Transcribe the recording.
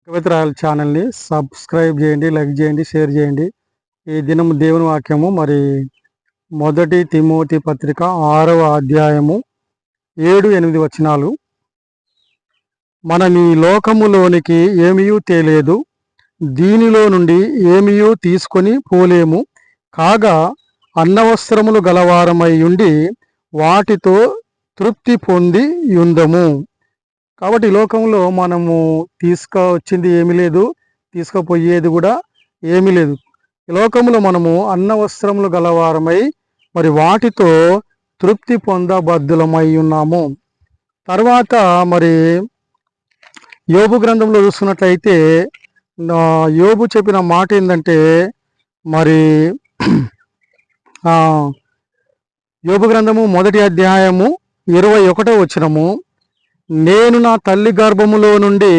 కవిత్రాయల ఛానల్ని సబ్స్క్రైబ్ చేయండి, లైక్ చేయండి, షేర్ చేయండి. ఈ దినం దేవుని వాక్యము మరి 1 తిమోతి పత్రిక 6వ అధ్యాయము 7-8 వచనాలు. మనం ఈ లోకములోనికి ఏమీయూ తేలేదు, దీనిలో నుండి ఏమీయూ తీసుకొని పోలేము. కాగా అన్నవస్త్రములు గలవారమై ఉండి వాటితో తృప్తి పొంది యుందము. కాబట్టి ఈ లోకంలో మనము తీసుకొచ్చింది ఏమీ లేదు, తీసుకుపోయేది కూడా ఏమీ లేదు. ఈ లోకంలో మనము అన్న వస్త్రములు గలవారమై మరి వాటితో తృప్తి పొందబద్ధులమై ఉన్నాము. తర్వాత మరి యోబు గ్రంథంలో చూసుకున్నట్లయితే యోబు చెప్పిన మాట ఏంటంటే మరి యోబు గ్రంథము 1వ అధ్యాయము 21వ వచనము, నేను నా తల్లి గర్భములో నుండి